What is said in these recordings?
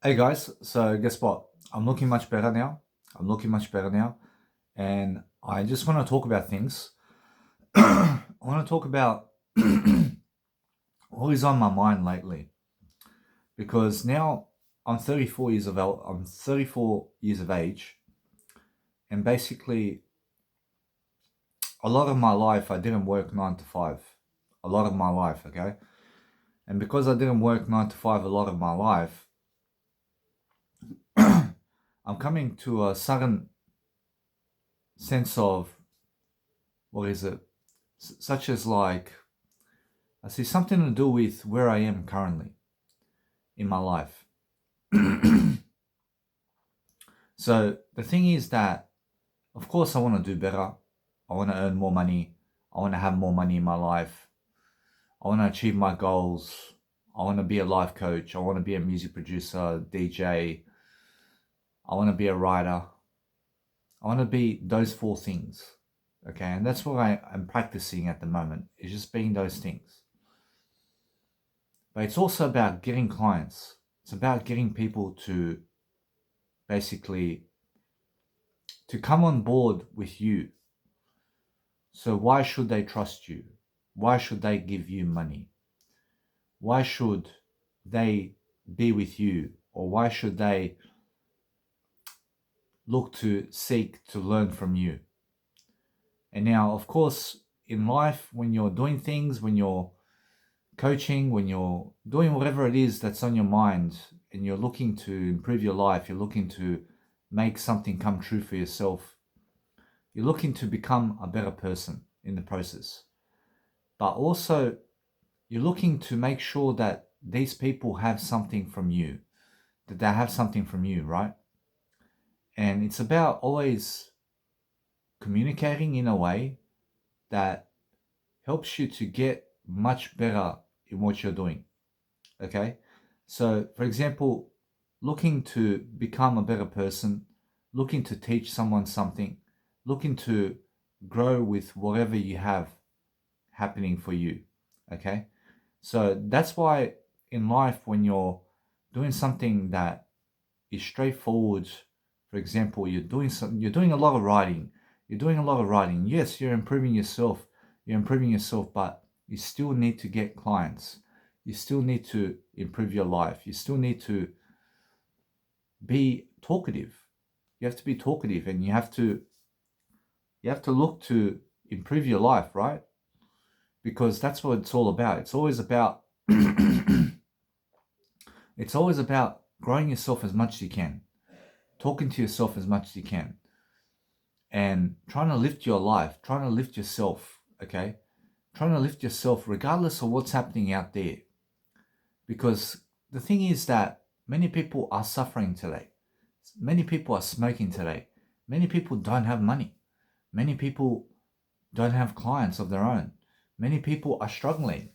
Hey guys, so guess what? I'm looking much better now. And I just want to talk about things. I want to talk about what is on my mind lately. Because now I'm 34 years of age, and basically a lot of my life I didn't work 9 to 5. A lot of my life, okay? And because I didn't work 9 to 5 a lot of my life, I'm coming to a sudden sense of, what is it? Such as like, I see something to do with where I am currently in my life. So the thing is that, of course, I want to do better. I want to earn more money. I want to have more money in my life. I want to achieve my goals. I want to be a life coach. I want to be a music producer, DJ. I want to be a writer. I want to be those 4 things. Okay, and that's what I'm practicing at the moment, is just being those things. But it's also about getting clients. It's about getting people to basically to come on board with you. So why should they trust you? Why should they give you money? Why should they be with you? Or why should they look to seek to learn from you? And now, of course, in life, when you're doing things, when you're coaching, when you're doing whatever it is that's on your mind, and you're looking to improve your life, you're looking to make something come true for yourself, you're looking to become a better person in the process. But also, you're looking to make sure that these people have something from you, that they have something from you, right? And it's about always communicating in a way that helps you to get much better in what you're doing. Okay? So, for example, looking to become a better person, looking to teach someone something, looking to grow with whatever you have happening for you. Okay? So that's why in life, when you're doing something that is straightforward, for example, you're doing a lot of writing. Yes, you're improving yourself. But you still need to get clients. You still need to improve your life. You still need to be talkative. You have to be talkative, and you have to look to improve your life, right? Because that's what it's all about. It's always about it's always about growing yourself as much as you can, talking to yourself as much as you can, and trying to lift your life, trying to lift yourself, okay? Trying to lift yourself regardless of what's happening out there. Because the thing is that many people are suffering today. Many people are smoking today. Many people don't have money. Many people don't have clients of their own. Many people are struggling,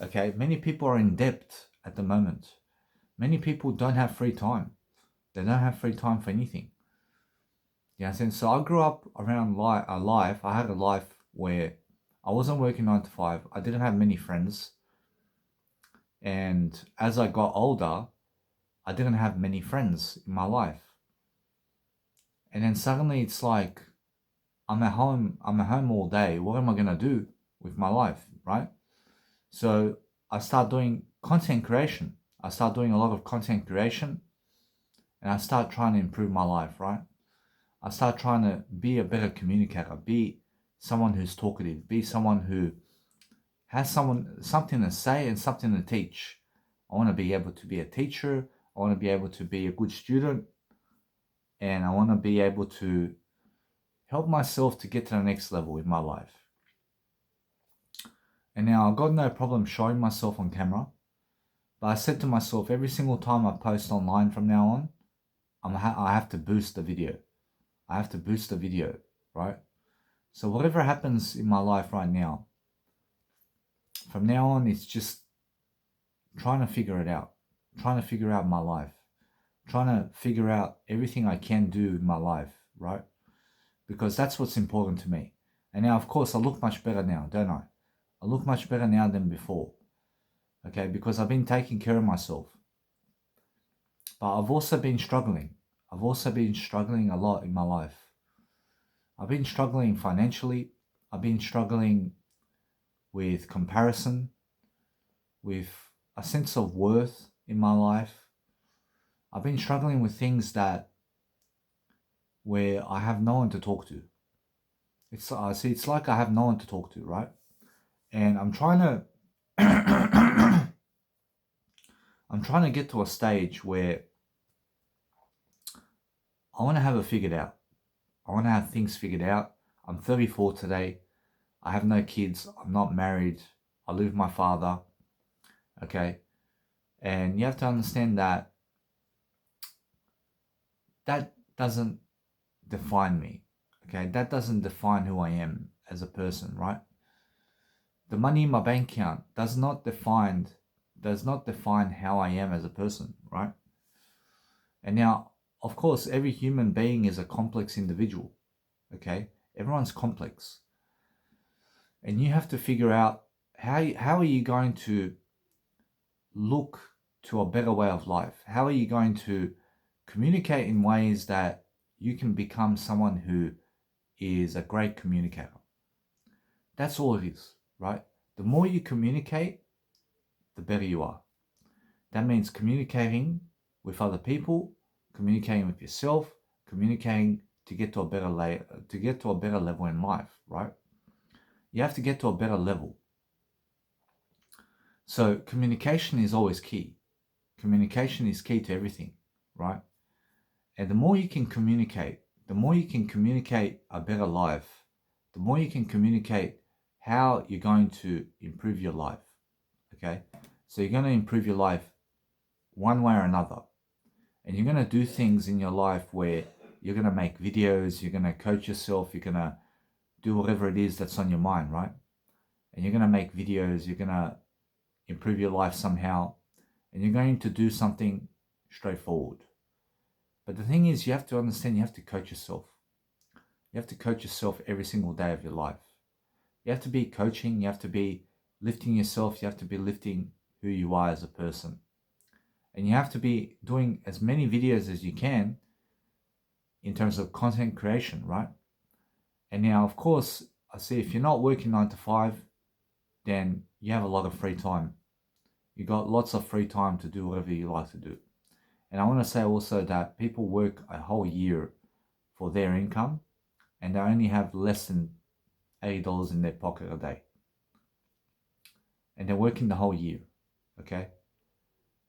okay? Many people are in debt at the moment. Many people don't have free time. They don't have free time for anything. You know what I'm saying? So I grew up around a life. I had a life where I wasn't working 9 to 5. I didn't have many friends. And as I got older, I didn't have many friends in my life. And then suddenly it's like, I'm at home all day. What am I going to do with my life, right? So I start doing content creation. I start doing a lot of content creation, and I start trying to improve my life, right? I start trying to be a better communicator, be someone who's talkative, be someone who has something to say and something to teach. I want to be able to be a teacher. I want to be able to be a good student, and I want to be able to help myself to get to the next level in my life. And now I've got no problem showing myself on camera, but I said to myself, every single time I post online from now on, I have to boost the video. I have to boost the video, right? So whatever happens in my life right now, from now on, it's just trying to figure it out. Trying to figure out my life. Trying to figure out everything I can do in my life, right? Because that's what's important to me. And now, of course, I look much better now, don't I? I look much better now than before. Okay, because I've been taking care of myself. But I've also been struggling. I've also been struggling a lot in my life. I've been struggling financially. I've been struggling with comparison, with a sense of worth in my life. I've been struggling with things where I have no one to talk to. It's like I have no one to talk to, right? And I'm trying to get to a stage where I want to have it figured out. I want to have things figured out. I'm 34 today. I have no kids. I'm not married. I live with my father. Okay. And you have to understand that doesn't define me. Okay. That doesn't define who I am as a person, right? The money in my bank account does not define how I am as a person, right? And now, of course, every human being is a complex individual. Okay. Everyone's complex. And you have to figure out how are you going to look to a better way of life? How are you going to communicate in ways that you can become someone who is a great communicator? That's all it is, right? The more you communicate, the better you are. That means communicating with other people, communicating with yourself, communicating to get to a better level in life, right? You have to get to a better level. So communication is always key. Communication is key to everything, right? And the more you can communicate a better life, the more you can communicate how you're going to improve your life, okay? So you're going to improve your life one way or another. And you're going to do things in your life where you're going to make videos, you're going to coach yourself, you're going to do whatever it is that's on your mind, right? And you're going to make videos, you're going to improve your life somehow, and you're going to do something straightforward. But the thing is, you have to understand, you have to coach yourself. You have to coach yourself every single day of your life. You have to be coaching, you have to be lifting yourself, you have to be lifting who you are as a person. And you have to be doing as many videos as you can in terms of content creation, right? And now, of course, I see if you're not working 9 to 5, then you have a lot of free time. You got lots of free time to do whatever you like to do. And I want to say also that people work a whole year for their income and they only have less than $80 in their pocket a day. And they're working the whole year, okay?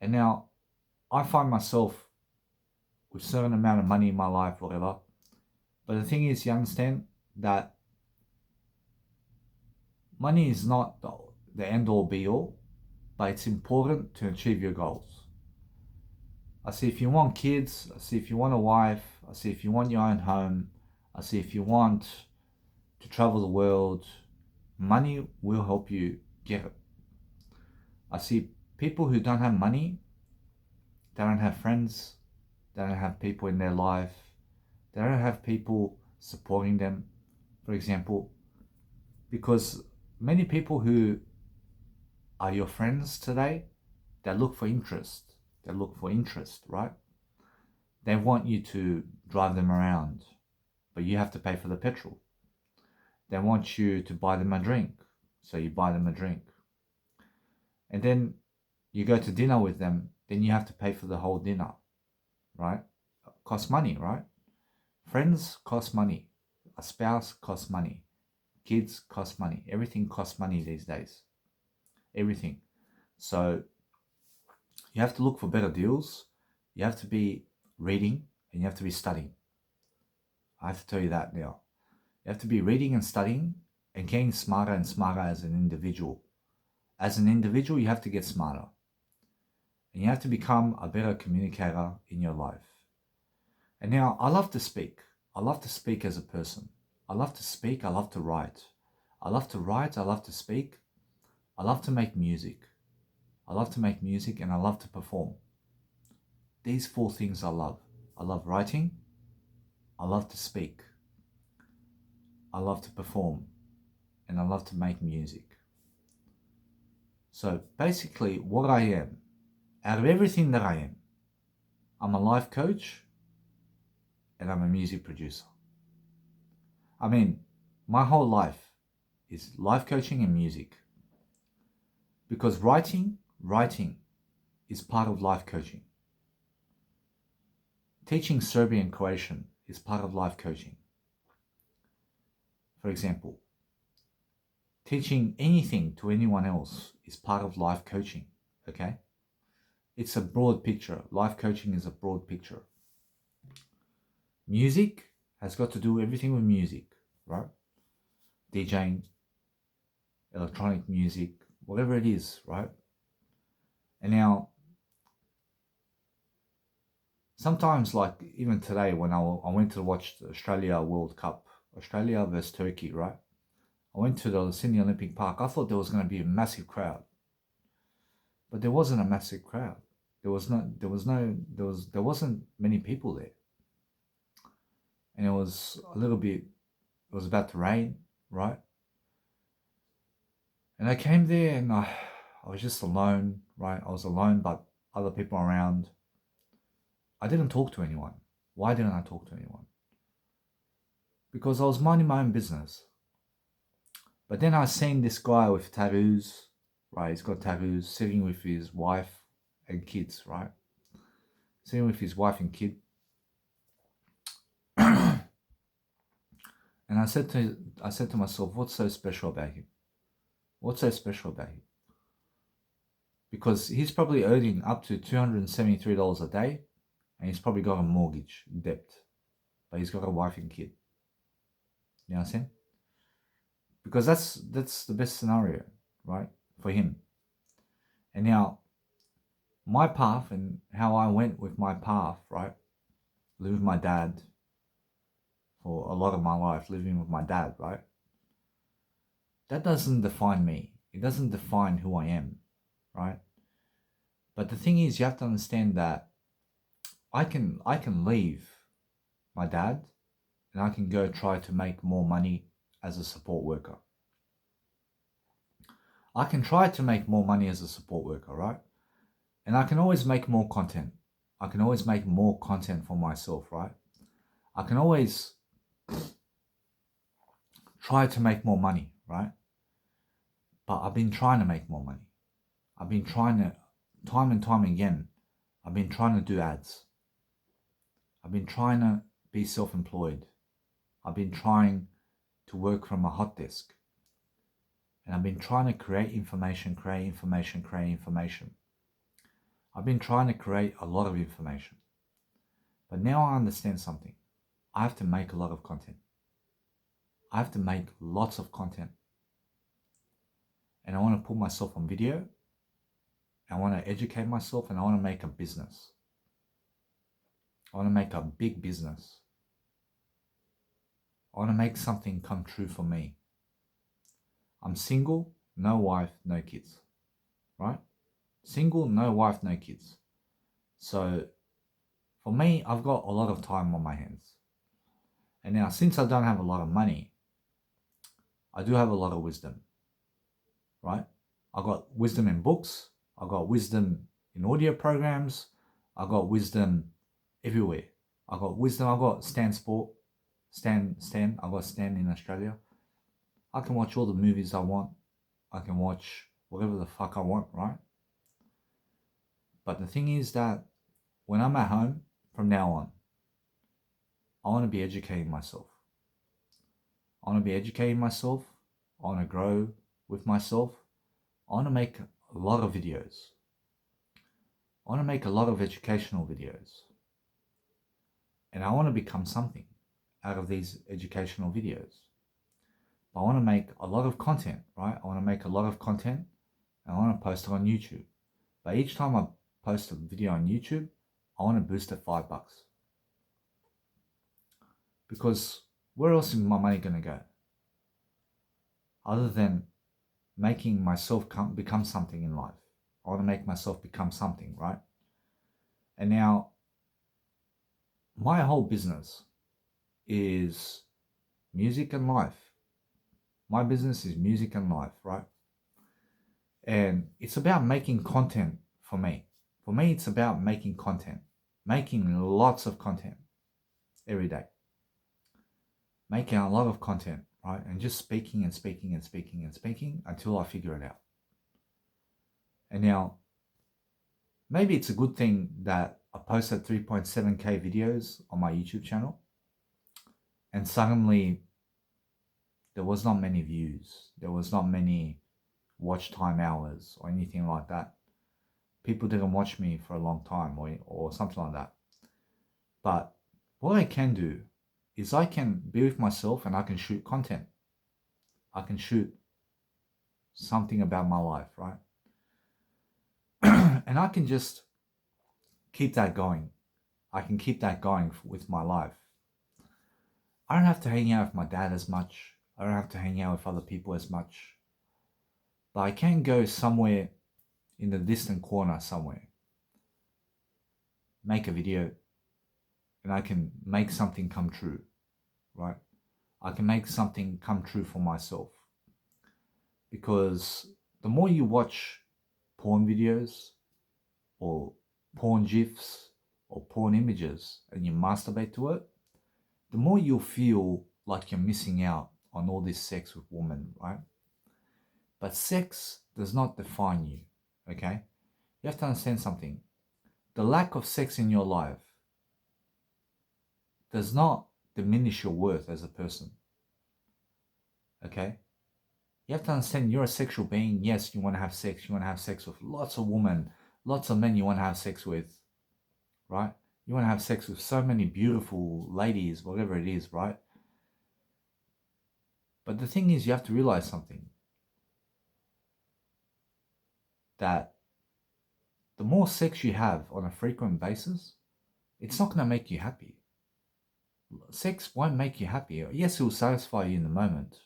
And now I find myself with a certain amount of money in my life, whatever. But the thing is, you understand that money is not the end all be all, but it's important to achieve your goals. I see if you want kids, I see if you want a wife, I see if you want your own home, I see if you want to travel the world, money will help you get it. I see people who don't have money, they don't have friends, they don't have people in their life, they don't have people supporting them, for example, because many people who are your friends today, they look for interest. They look for interest, right? They want you to drive them around, but you have to pay for the petrol. They want you to buy them a drink, so you buy them a drink. And then you go to dinner with them, then you have to pay for the whole dinner, right? Costs money, right? Friends cost money. A spouse costs money. Kids cost money. Everything costs money these days. Everything. So you have to look for better deals. You have to be reading and you have to be studying. I have to tell you that now. You have to be reading and studying and getting smarter and smarter as an individual. As an individual, you have to get smarter. And you have to become a better communicator in your life. And now, I love to speak. I love to speak as a person. I love to speak. I love to write. I love to write. I love to speak. I love to make music. I love to make music and I love to perform. These 4 things I love. I love writing. I love to speak. I love to perform. And I love to make music. So basically what I am, out of everything that I am, I'm a life coach, and I'm a music producer. I mean, my whole life is life coaching and music. Because writing is part of life coaching. Teaching Serbian Croatian is part of life coaching. For example, teaching anything to anyone else is part of life coaching, okay? It's a broad picture. Life coaching is a broad picture. Music has got to do everything with music, right? DJing, electronic music, whatever it is, right? And now, sometimes, like even today, when I went to watch the Australia World Cup, Australia versus Turkey, right? I went to the Sydney Olympic Park. I thought there was going to be a massive crowd, but there wasn't a massive crowd. There wasn't many people there, and it was a little bit. It was about to rain, right? And I came there, and I was just alone, right? I was alone, but other people around. I didn't talk to anyone. Why didn't I talk to anyone? Because I was minding my own business. But then I seen this guy with tattoos, right? He's got tattoos, sitting with his wife and kids, right? Sitting with his wife and kid. And I said to myself, what's so special about him? What's so special about him? Because he's probably earning up to $273 a day, and he's probably got a mortgage debt, but he's got a wife and kid. You know what I'm saying? Because that's the best scenario, right, for him. And now, my path and how I went with my path, right, living with my dad for a lot of my life, living with my dad, right, that doesn't define me. It doesn't define who I am, right? But the thing is, you have to understand that I can leave my dad and I can go try to make more money as a support worker. I can try to make more money as a support worker, right? And I can always make more content. I can always make more content for myself, right? I can always try to make more money, right? But I've been trying to make more money. I've been trying to, time and time again, I've been trying to do ads. I've been trying to be self-employed. I've been trying to work from a hot desk. And I've been trying to create information. I've been trying to create a lot of information. But now I understand something. I have to make a lot of content. I have to make lots of content. And I want to put myself on video. I want to educate myself, and I want to make a business. I want to make a big business. I want to make something come true for me. I'm single, no wife, no kids, right? Single, no wife, no kids. So for me, I've got a lot of time on my hands. And now, since I don't have a lot of money, I do have a lot of wisdom, right? I got wisdom in books. I got wisdom in audio programs. I got wisdom everywhere. I got wisdom. I got Stan Sport. Stan. I got Stan in Australia. I can watch all the movies I want. I can watch whatever the fuck I want, right? But the thing is that when I'm at home, from now on, I want to be educating myself. I want to be educating myself. I want to grow with myself. I want to make a lot of videos. I want to make a lot of educational videos. And I want to become something out of these educational videos. I want to make a lot of content, right? I want to make a lot of content and I want to post it on YouTube. But each time I post a video on YouTube, I want to boost it $5. Because where else is my money going to go? Other than making myself become something in life. I want to make myself become something, right? And now, my whole business is music and life. My business is music and life, right? And it's about making content for me. For me, it's about making content. making lots of content every day. Making a lot of content, right? And just speaking and speaking and speaking and speaking until I figure it out. And now, maybe it's a good thing that I posted 3.7k videos on my YouTube channel, and suddenly there was not many views. There was not many watch time hours or anything like that. People didn't watch me for a long time or something like that. But what I can do is I can be with myself and I can shoot content. I can shoot something about my life, right? And I can just keep that going. I can keep that going with my life. I don't have to hang out with my dad as much. I don't have to hang out with other people as much. But I can go somewhere in the distant corner somewhere, make a video, and I can make something come true, right? I can make something come true for myself. Because the more you watch porn videos or porn GIFs or porn images and you masturbate to it, the more you'll feel like you're missing out on all this sex with women, right? But sex does not define you, okay? You have to understand something. The lack of sex in your life does not diminish your worth as a person, okay? You have to understand you're a sexual being. Yes, you want to have sex. You want to have sex with lots of women, lots of men you want to have sex with, right? You want to have sex with so many beautiful ladies, whatever it is, right? But the thing is, you have to realize something. That the more sex you have on a frequent basis, it's not going to make you happy. Sex won't make you happy. Yes, it will satisfy you in the moment.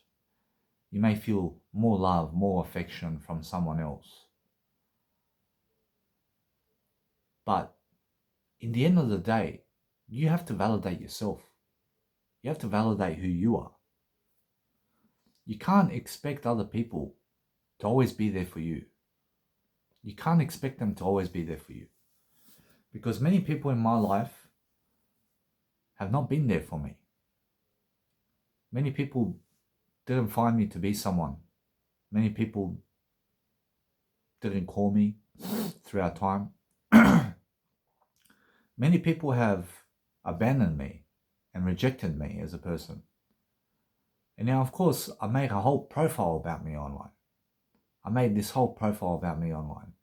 You may feel more love, more affection from someone else. But in the end of the day, you have to validate yourself. You have to validate who you are. You can't expect other people to always be there for you. You can't expect them to always be there for you. Because many people in my life have not been there for me. Many people didn't find me to be someone. Many people didn't call me throughout time. Many people have abandoned me and rejected me as a person. And now, of course, I made a whole profile about me online. I made this whole profile about me online.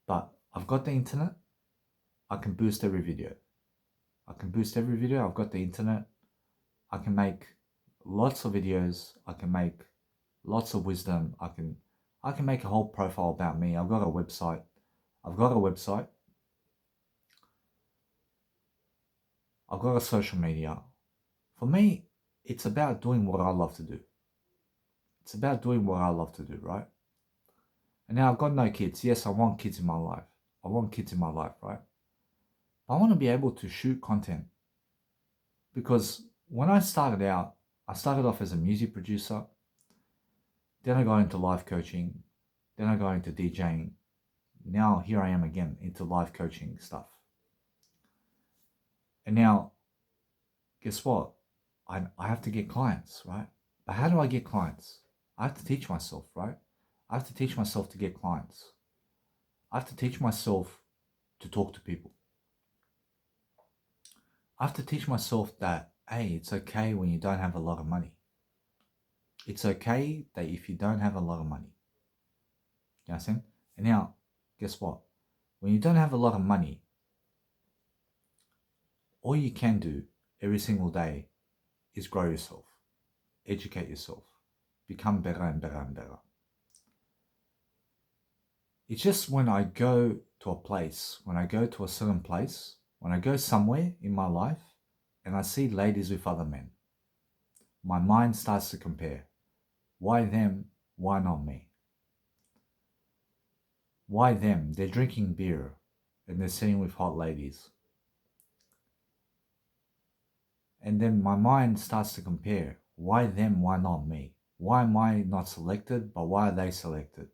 But I've got the internet. I can boost every video. I can boost every video. I've got the internet. I can make lots of videos. I can make lots of wisdom. I can make a whole profile about me. I've got a website. I've got a social media. For me, it's about doing what I love to do. It's about doing what I love to do, right? And now I've got no kids. Yes, I want kids in my life. I want kids in my life, right? But I want to be able to shoot content. Because when I started out, I started off as a music producer. Then I got into life coaching. Then I got into DJing. Now here I am again into life coaching stuff. And now, guess what? I have to get clients, right? But how do I get clients? I have to teach myself, right? I have to teach myself to get clients. I have to teach myself to talk to people. I have to teach myself that, hey, it's okay when you don't have a lot of money. It's okay that if you don't have a lot of money. You understand? And now, guess what? When you don't have a lot of money, all you can do every single day is grow yourself, educate yourself, become better and better and better. It's just when I go to a place, when I go to a certain place, when I go somewhere in my life and I see ladies with other men, my mind starts to compare. Why them? Why not me? Why them? They're drinking beer and they're sitting with hot ladies. And then my mind starts to compare. Why them? Why not me? Why am I not selected, but why are they selected?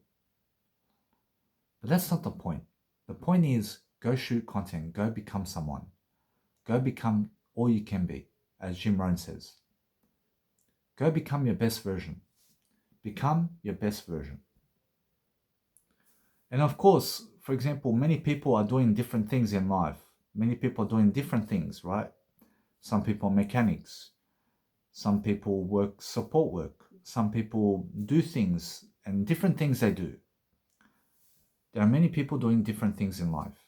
But that's not the point. The point is, go shoot content, go become someone, go become all you can be, as Jim Rohn says. Go become your best version. Become your best version. And of course, for example, many people are doing different things in life. Many people are doing different things, right? Some people are mechanics. Some people work support work. Some people do things and different things they do. There are many people doing different things in life.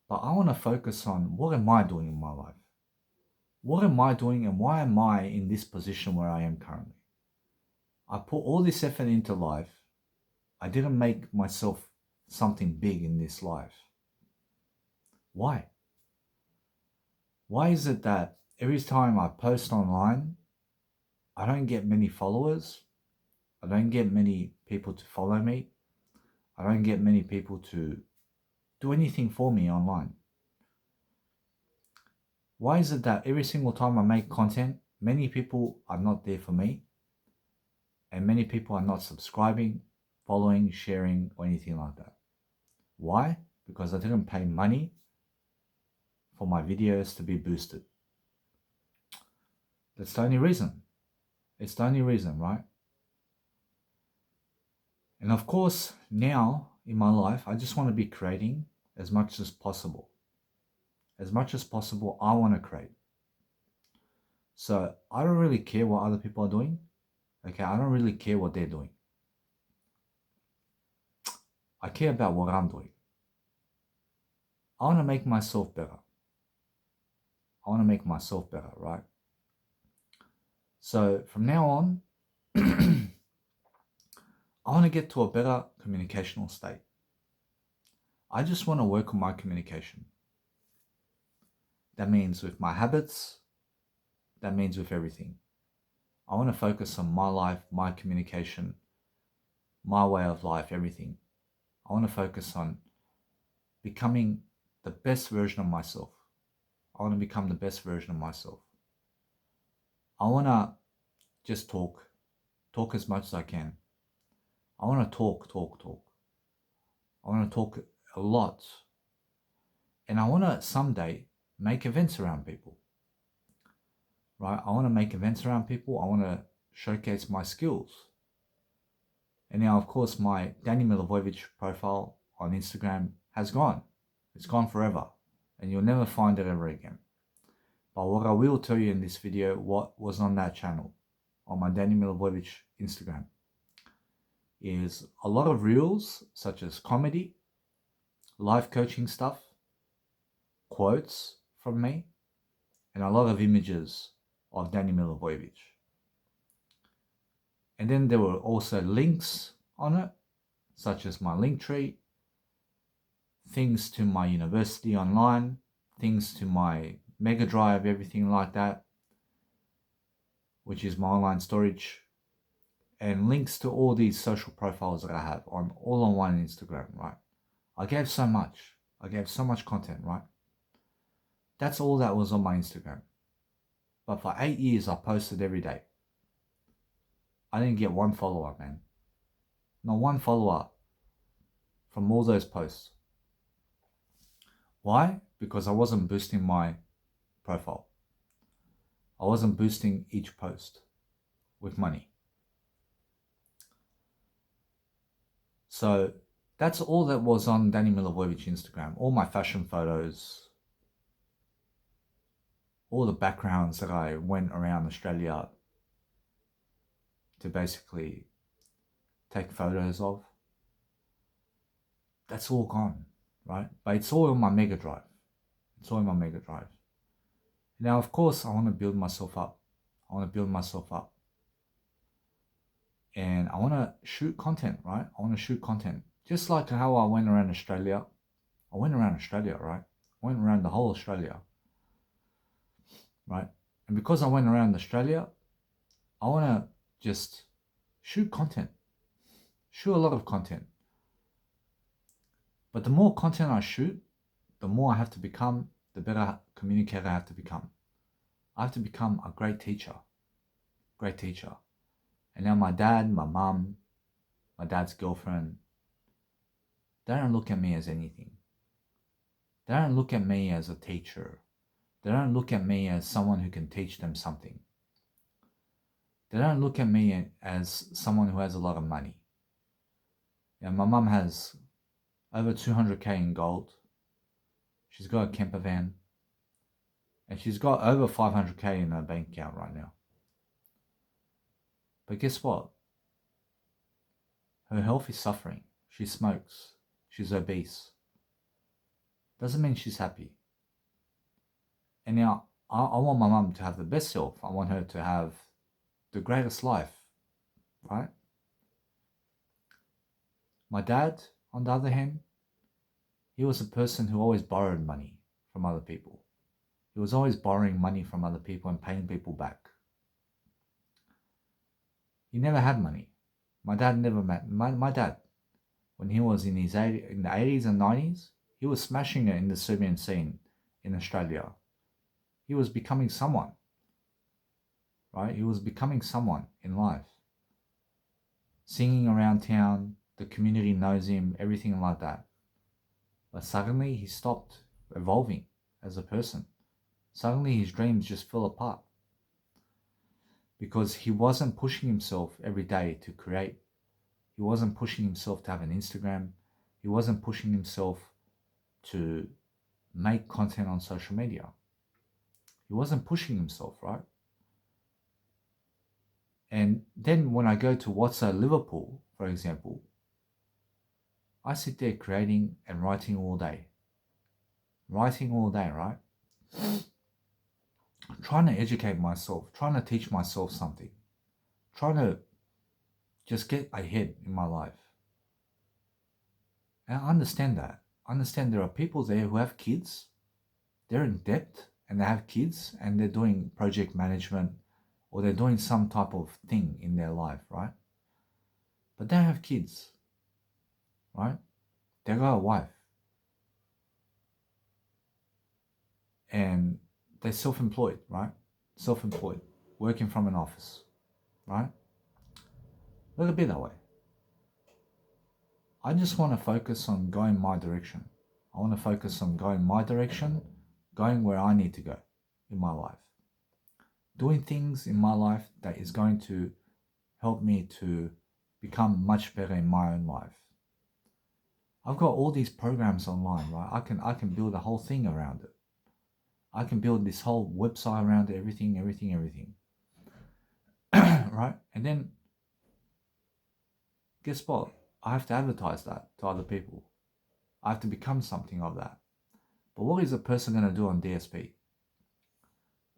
But I want to focus on, what am I doing in my life? What am I doing and why am I in this position where I am currently? I put all this effort into life. I didn't make myself something big in this life. Why? Why is it that every time I post online, I don't get many followers? I don't get many people to follow me. I don't get many people to do anything for me online. Why is it that every single time I make content, many people are not there for me, and many people are not subscribing, following, sharing, or anything like that? Why? Because I didn't pay money for my videos to be boosted. That's the only reason. It's the only reason, right? And of course, now in my life, I just want to be creating as much as possible. As much as possible, I want to create. So I don't really care what other people are doing. Okay, I don't really care what they're doing. I care about what I'm doing. I want to make myself better. I want to make myself better, right? So from now on, I want to get to a better communicational state. I just want to work on my communication. That means with my habits. That means with everything. I want to focus on my life, my communication, my way of life, everything. I want to focus on becoming the best version of myself. I want to become the best version of myself. I want to just talk as much as I can. I want to talk. I want to talk a lot. And I want to someday make events around people. Right? I want to make events around people. I want to showcase my skills. And now, of course, my Danny Milivojevic profile on Instagram has gone. It's gone forever. And you'll never find it ever again. But what I will tell you in this video, what was on that channel, on my Danny Milivojevic Instagram, is a lot of reels, such as comedy, life coaching stuff, quotes from me, and a lot of images of Danny Milivojevic. And then there were also links on it, such as my Linktree, things to my university online, things to my Mega Drive, everything like that, which is my online storage, and links to all these social profiles that I have on all on one Instagram, right? I gave so much. I gave so much content, right? That's all that was on my Instagram. But for 8 years, I posted every day. I didn't get one follower, man. Not one follower from all those posts. Why? Because I wasn't boosting my profile. I wasn't boosting each post with money. So that's all that was on Danny Milivojevic Instagram. All my fashion photos, all the backgrounds that I went around Australia to basically take photos of. That's all gone, right? But it's all on my Mega Drive. It's all in my Mega Drive. Now, of course, I want to build myself up. And I want to shoot content, right? I want to shoot content. Just like how I went around Australia. I went around Australia, right? I went around the whole Australia, right? And because I went around Australia, I want to just shoot content. Shoot a lot of content. But the more content I shoot, the more I have to become, the better communicator I have to become. I have to become a great teacher. Great teacher. And now my dad, my mum, my dad's girlfriend, they don't look at me as anything. They don't look at me as a teacher. They don't look at me as someone who can teach them something. They don't look at me as someone who has a lot of money. Yeah, my mum has over 200k in gold. She's got a camper van. And she's got over 500k in her bank account right now. But guess what? Her health is suffering. She smokes. She's obese. Doesn't mean she's happy. And now, I want my mum to have the best health. I want her to have the greatest life, right? My dad, on the other hand, he was a person who always borrowed money from other people. He was always borrowing money from other people and paying people back. He never had money. My dad never met. My dad, when he was in the 80s and 90s, he was smashing it in the Serbian scene in Australia. He was becoming someone, right? He was becoming someone in life. Singing around town, the community knows him, everything like that. But suddenly he stopped evolving as a person. Suddenly his dreams just fell apart. Because he wasn't pushing himself every day to create. He wasn't pushing himself to have an Instagram. He wasn't pushing himself to make content on social media. He wasn't pushing himself, right? And then when I go to What's a Liverpool, for example, I sit there creating and writing all day. Writing all day, right? Trying to educate myself, trying to teach myself something, trying to just get ahead in my life. And I understand that. I understand there are people there who have kids, they're in debt and they have kids and they're doing project management or they're doing some type of thing in their life, right? But they don't have kids, right? They got a wife. And they're self-employed, right? Self-employed, working from an office, right? Let it be that way. I just want to focus on going my direction. I want to focus on going my direction, going where I need to go in my life. Doing things in my life that is going to help me to become much better in my own life. I've got all these programs online, right? I can build a whole thing around it. I can build this whole website around it, everything. Right? And then, guess what? I have to advertise that to other people. I have to become something of that. But what is a person going to do on DSP?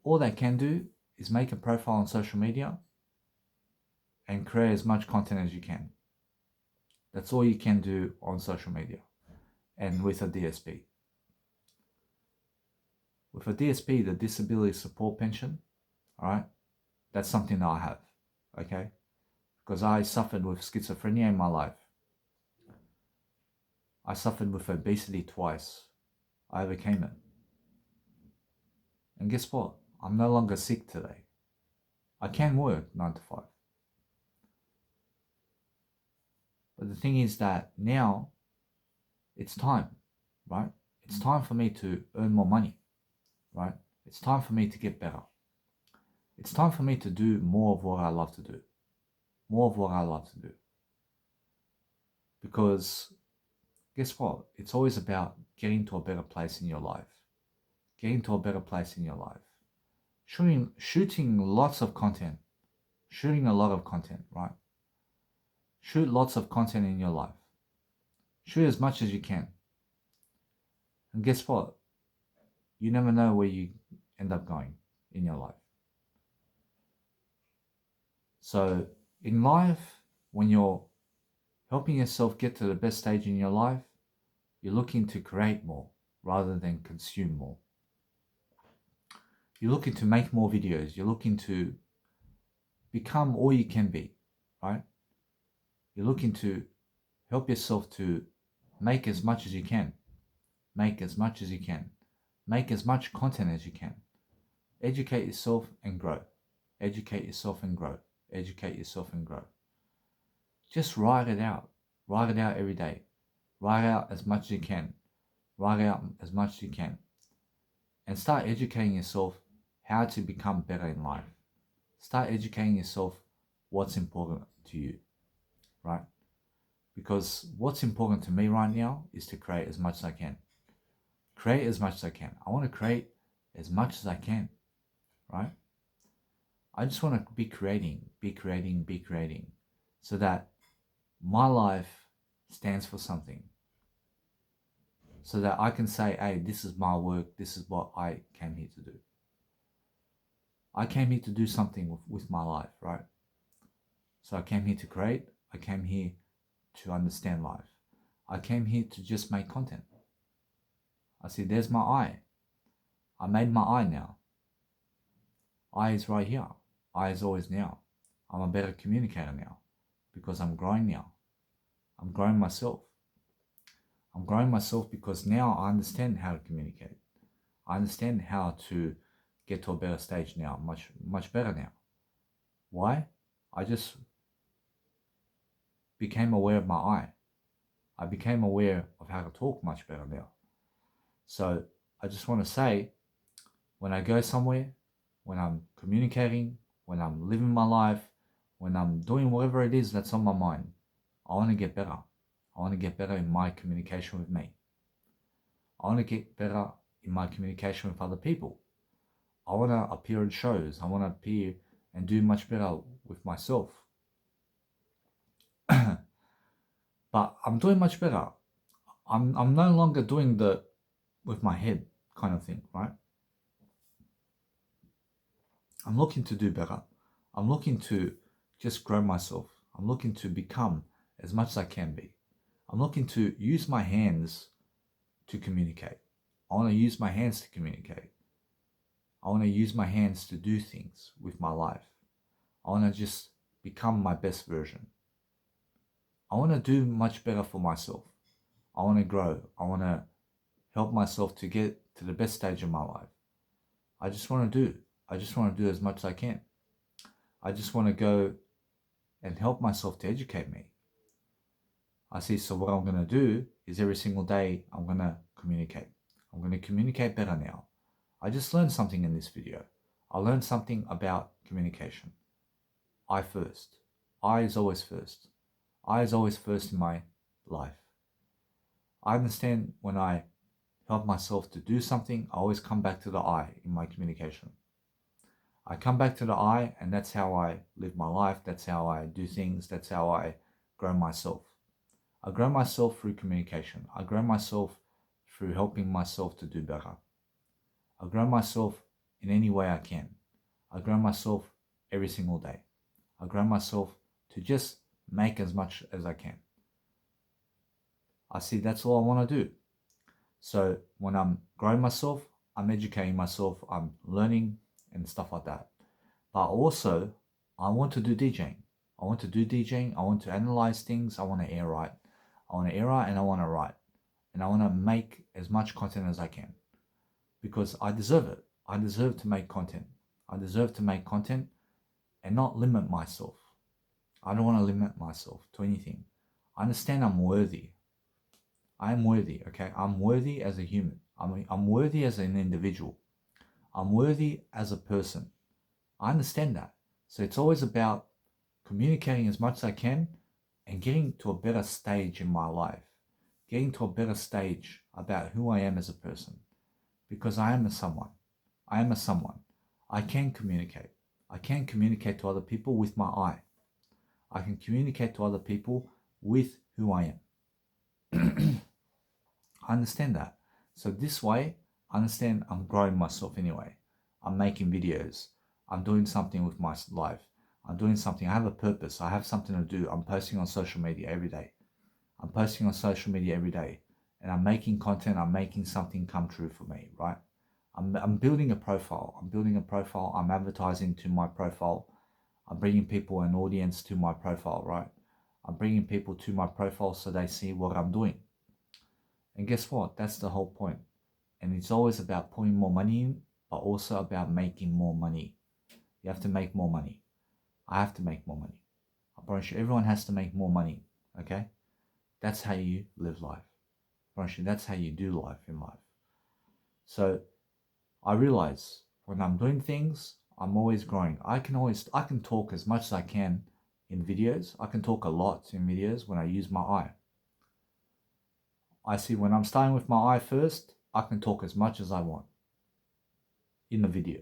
All they can do is make a profile on social media and create as much content as you can. That's all you can do on social media and with a DSP. With a DSP, the disability support pension, all right, that's something that I have, okay? Because I suffered with schizophrenia in my life. I suffered with obesity twice. I overcame it. And guess what? I'm no longer sick today. I can work 9 to 5. But the thing is that now it's time, right? It's time for me to earn more money, right? It's time for me to get better. It's time for me to do more of what I love to do. More of what I love to do. Because guess what? It's always about getting to a better place in your life. Getting to a better place in your life. Shooting lots of content. Shooting a lot of content, right? Shoot lots of content in your life. Shoot as much as you can. And guess what? You never know where you end up going in your life. So in life, when you're helping yourself get to the best stage in your life, you're looking to create more rather than consume more. You're looking to make more videos. You're looking to become all you can be, right? You're looking to help yourself to make as much as you can. Make as much as you can. Make as much content as you can. Educate yourself and grow. Educate yourself and grow. Educate yourself and grow. Just write it out. Write it out every day. Write out as much as you can. Write out as much as you can. And start educating yourself how to become better in life. Start educating yourself what's important to you, right? Because what's important to me right now is to create as much as I can. Create as much as I can. I want to create as much as I can, right? I just want to be creating, so that my life stands for something. So that I can say, hey, this is my work, this is what I came here to do. I came here to do something with my life, right? So I came here to create, I came here to understand life. I came here to just make content. I see, there's my eye. I made my eye now. Eye is right here. Eye is always now. I'm a better communicator now because I'm growing now. I'm growing myself. I'm growing myself because now I understand how to communicate. I understand how to get to a better stage now, much better now. Why? I just became aware of my eye. I became aware of how to talk much better now. So I just want to say, when I go somewhere, when I'm communicating, when I'm living my life, when I'm doing whatever it is that's on my mind, I want to get better. I want to get better in my communication with me. I want to get better in my communication with other people. I want to appear at shows. I want to appear and do much better with myself. But I'm doing much better. I'm no longer doing the with my head kind of thing, right? I'm looking to do better. I'm looking to just grow myself. I'm looking to become as much as I can be. I'm looking to use my hands to communicate. I want to use my hands to communicate. I want to use my hands to do things with my life. I want to just become my best version. I want to do much better for myself. I want to grow. I want to help myself to get to the best stage of my life. I just want to do as much as I can. I just want to go and help myself to educate me. I see, so what I'm going to do is every single day I'm going to communicate. I'm going to communicate better now. I just learned something in this video. I learned something about communication. I first. I is always first. I is always first in my life. I understand when I help myself to do something, I always come back to the I in my communication. I come back to the I, and that's how I live my life. That's how I do things. That's how I grow myself. I grow myself through communication. I grow myself through helping myself to do better. I grow myself in any way I can. I grow myself every single day. I grow myself to just make as much as I can. I see, that's all I want to do. So when I'm growing myself, I'm educating myself, I'm learning and stuff like that. But also, I want to do DJing. I want to analyze things. I want to air write. I want to air write and I want to write. And I want to make as much content as I can. Because I deserve it. I deserve to make content. I deserve to make content and not limit myself. I don't want to limit myself to anything. I understand I'm worthy. I am worthy, okay? I'm worthy as a human. I'm worthy as an individual. I'm worthy as a person. I understand that. So it's always about communicating as much as I can and getting to a better stage in my life. Getting to a better stage about who I am as a person. Because I am a someone. I am a someone. I can communicate. I can communicate to other people with my eye. I can communicate to other people with who I am. I understand that. So this way, I understand I'm growing myself anyway. I'm making videos. I'm doing something with my life. I'm doing something. I have a purpose. I have something to do. I'm posting on social media every day. I'm posting on social media every day. And I'm making content. I'm making something come true for me, right? I'm building a profile. I'm advertising to my profile. I'm bringing people an audience to my profile, right? I'm bringing people to my profile so they see what I'm doing. And guess what? That's the whole point. And it's always about putting more money in, but also about making more money. You have to make more money. I have to make more money. I promise you, everyone has to make more money, okay? That's how you live life. That's how you do life in life. So I realize when I'm doing things, I'm always growing. I can talk as much as I can in videos. I can talk a lot in videos when I use my eye. I see when I'm starting with my eye first, I can talk as much as I want in the video.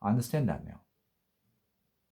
I understand that now.